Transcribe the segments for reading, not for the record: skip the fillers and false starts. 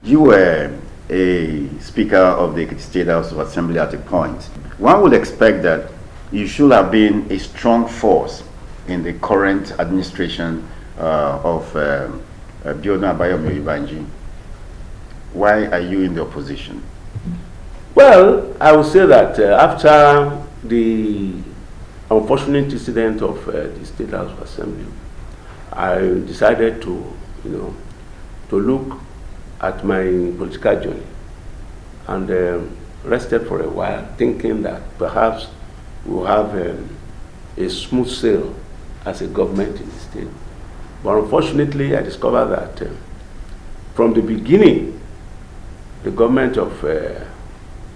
You were a Speaker of the Ekiti State House of Assembly at a point. One would expect that you should have been a strong force in the current administration of Biodun Oyebanji. Why are you in the opposition? Well, I would say that after the unfortunate incident of the State House of Assembly, I decided to look at my political journey and rested for a while, thinking that perhaps we'll have a smooth sail as a government in the state. But unfortunately, I discovered that from the beginning, the government of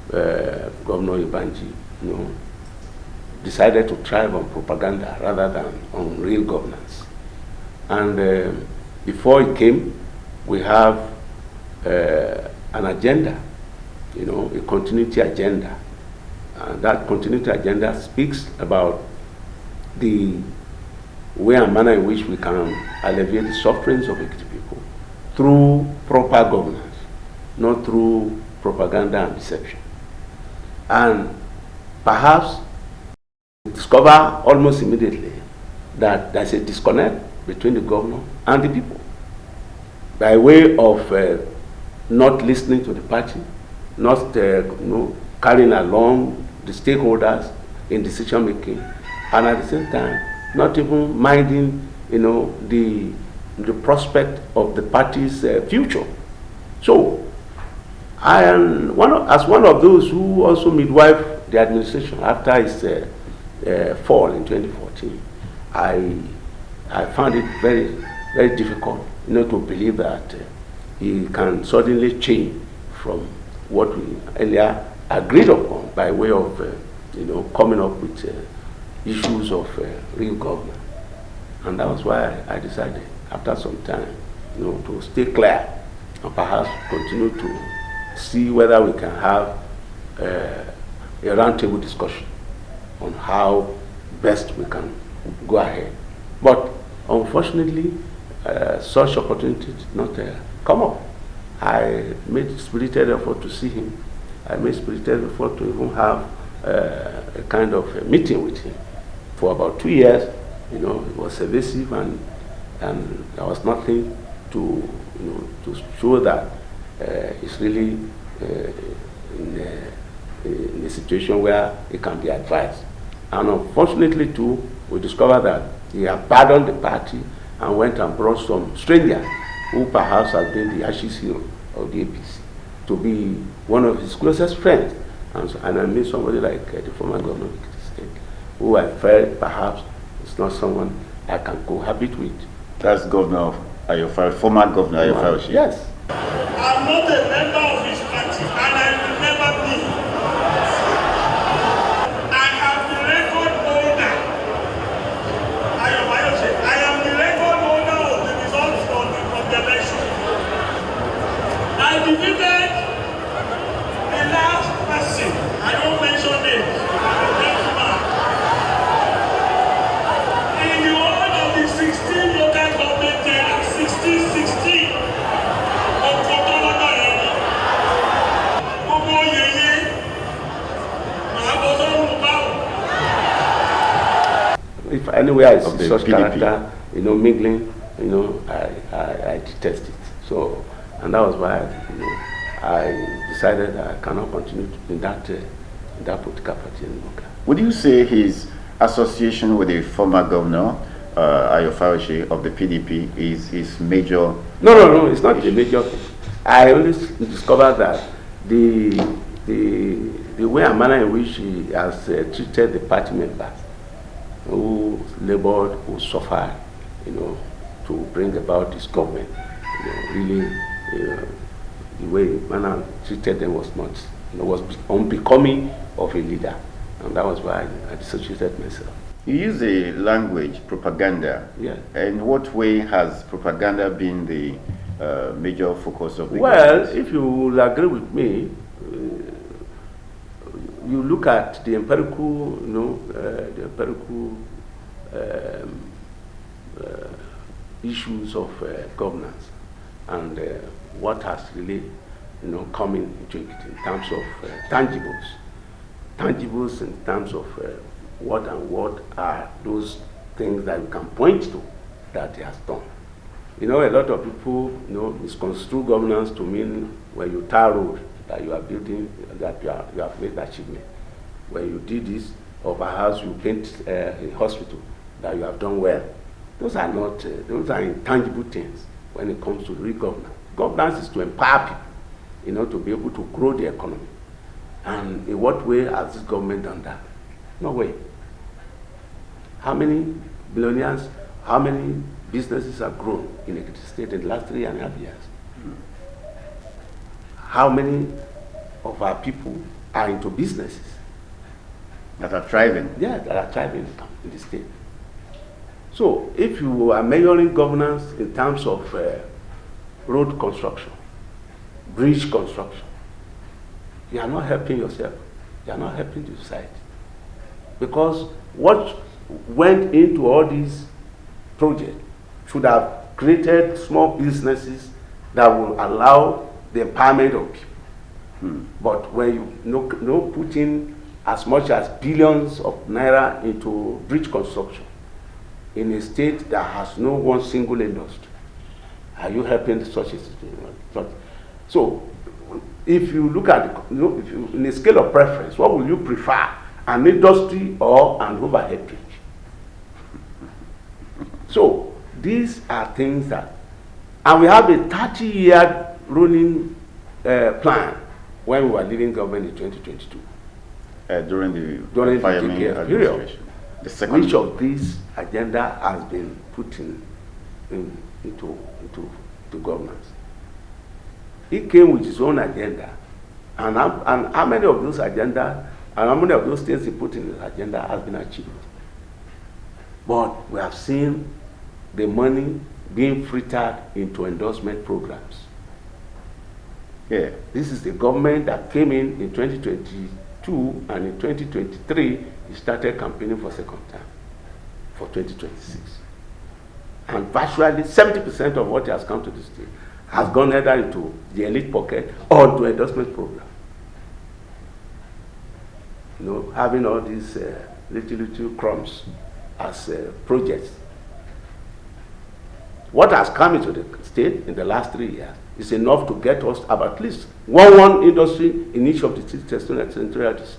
Governor Oyebanji, decided to thrive on propaganda rather than on real governance. And before it came, we have an agenda, a continuity agenda. And that continuity agenda speaks about the way and manner in which we can alleviate the sufferings of Ekiti people through proper governance, not through propaganda and deception. And perhaps discover almost immediately that there's a disconnect between the governor and the people by way of not listening to the party, not carrying along the stakeholders in decision making, and at the same time not even minding the prospect of the party's future. So I am as one of those who also midwife the administration after its fall in 2014. I found it very, very difficult to believe that he can suddenly change from what we earlier agreed upon by way of coming up with issues of real government. And that was why I decided after some time to stay clear and perhaps continue to see whether we can have a roundtable discussion on how best we can go ahead. But unfortunately, such opportunity did not come up. I made spirited effort to see him. I made spirited effort to even have a kind of a meeting with him. For about 2 years, it was evasive, and there was nothing to show that it's really in a situation where it can be advised. And unfortunately too, we discovered that he abandoned the party and went and brought some stranger who perhaps has been the Ashes hero of the APC to be one of his closest friends. And I mean somebody like the former governor of the state, who I felt perhaps is not someone I can cohabit with. That's Governor Ayofayoshi, former Governor Ayofayoshi. Yes. I'm not a member of his party, and I will never be. I am the record holder. I am the record holder of the results of the election. I defeated the last person. I don't mention names. In the whole of the 16 local government areas, 16. If anywhere I see such character, mingling, I detest it. So, and that was why, I decided that I cannot continue in that political party anymore. Would you say his association with the former governor, Ayofayoshi of the PDP, is major? No, it's not a major thing. I only discovered that the way and manner in which he has treated the party members who labored, who suffered, to bring about this government, really, the way manner treated them was not, was unbecoming of a leader, and that was why I dissociated myself. You use the language propaganda. Yeah. In what way has propaganda been the major focus of the Well, government? if you will agree with me, you look at the empirical, issues of governance, and what has really, come into it in terms of tangibles. Tangibles in terms of what are those things that you can point to that he has done. A lot of people, misconstrue governance to mean when you tar road that you are building, that you have made achievement. When you did this, or perhaps you paint a hospital, that you have done well. Those are not, those are intangible things when it comes to real governance. Governance is to empower people, to be able to grow the economy. And in what way has this government done that? No way. How many billionaires, how many businesses have grown in Ekiti State in the last 3.5 years? How many of our people are into businesses? That are thriving? Yeah, that are thriving in the state. So if you are measuring governance in terms of road construction, bridge construction, you are not helping yourself. You are not helping the society. Because what went into all these projects should have created small businesses that will allow the empowerment of people. But when you put in as much as billions of naira into bridge construction in a state that has no one single industry, are you helping such a situation? So, if you look at, if you, in a scale of preference, what will you prefer, an industry or an overhead bridge? So, these are things that, and we have a 30-year running plan when we were leaving government in 2022. During the fireman period. The second, which of these agenda has been put into governance? He came with his own agenda, and how many of those agendas and how many of those things he put in his agenda has been achieved? But we have seen the money being frittered into endorsement programs. yeah, This is the government that came in 2022, and in 2023, he started campaigning for second term for 2026. And virtually 70% of what has come to the state has gone either into the elite pocket or to endorsement program. Having all these little crumbs as projects. What has come into the state in the last 3 years is enough to get us about at least one industry in each of the senatorial districts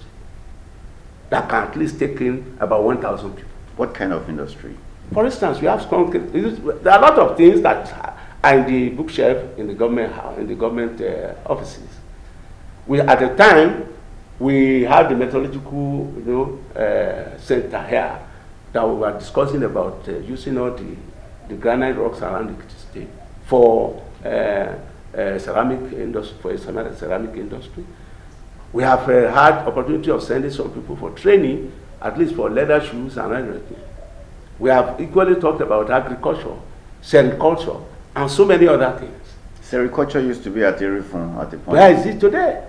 that can at least take in about 1,000 people. what kind of industry? For instance, we have there are a lot of things that are in the bookshelf in the government offices. At the time, we had the metallurgical center here that we were discussing about using all the granite rocks around the state for ceramic industry. We have had opportunity of sending some people for training, at least for leather shoes and everything. We have equally talked about agriculture, sericulture, and so many other things. Sericulture used to be at Erifon at the point. Where is it today?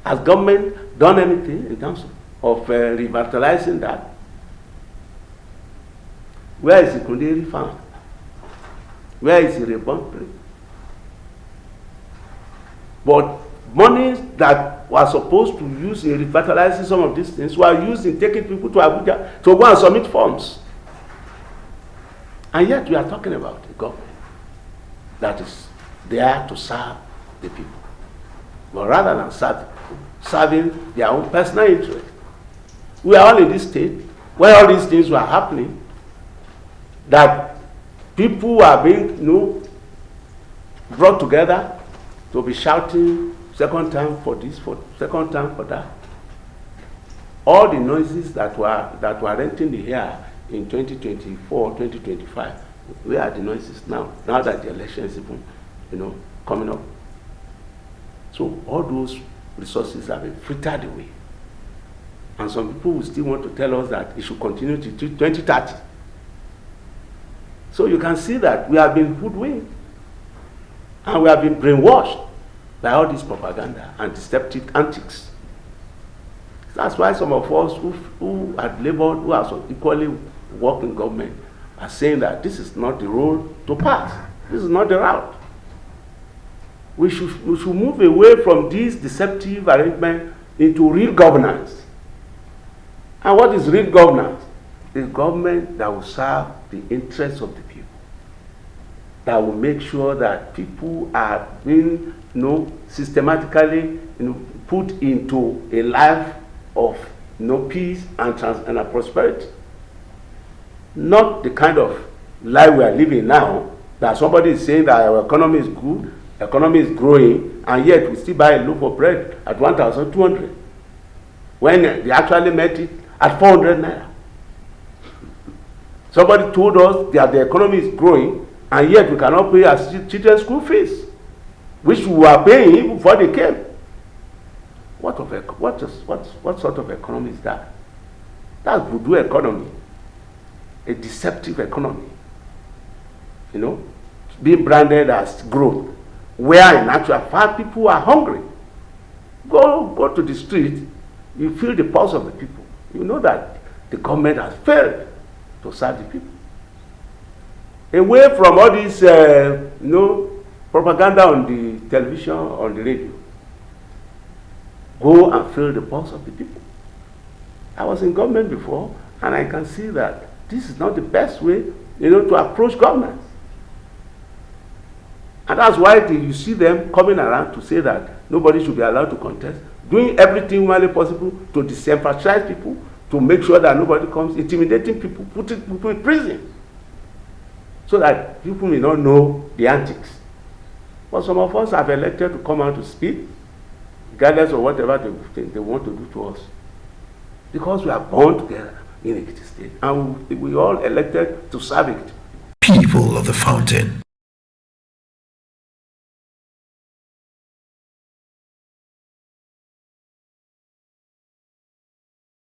Has government done anything in terms of revitalizing that? Where is the Kunderi found? Where is the reborn? But monies that were supposed to use in revitalizing some of these things were used in taking people to Abuja to go and submit forms. And yet we are talking about a government that is there to serve the people. But rather than serving their own personal interest. We are all in this state where all these things were happening, that people are being brought together to be shouting second time for this, for second time for that. All the noises that were renting the air in 2024, 2025, where are the noises now? Now that the election is even, coming up. So all those resources have been frittered away. And some people will still want to tell us that it should continue to 2030. So you can see that we have been hoodwinked and we have been brainwashed by all this propaganda and deceptive antics. That's why some of us who had labored, who have equally worked in government, are saying that this is not the road to pass. This is not the route. we should move away from this deceptive arrangement into real governance. And what is real governance? A government that will serve the interests of the people, that will make sure that people are being systematically put into a life of peace and prosperity. Not the kind of life we are living now, that somebody is saying that our economy is good, economy is growing, and yet we still buy a loaf of bread at 1,200 when they actually met it at 400 naira. Somebody told us that the economy is growing, and yet we cannot pay our children's school fees, which we were paying even before they came. What sort of economy is that? That's voodoo economy, a deceptive economy, being branded as growth, where in actual fact people are hungry. Go to the street, you feel the pulse of the people. You know that the government has failed to serve the people. Away from all this, propaganda on the television, on the radio. Go and feel the pulse of the people. I was in government before, and I can see that this is not the best way, to approach governance. And that's why you see them coming around to say that nobody should be allowed to contest, doing everything humanly possible to disenfranchise people, to make sure that nobody comes, intimidating people, putting people in prison, so that people may not know the antics. But some of us have elected to come out to speak, regardless of whatever they want to do to us, because we are born together in Ekiti State, and we all elected to serve it. People of the Fountain,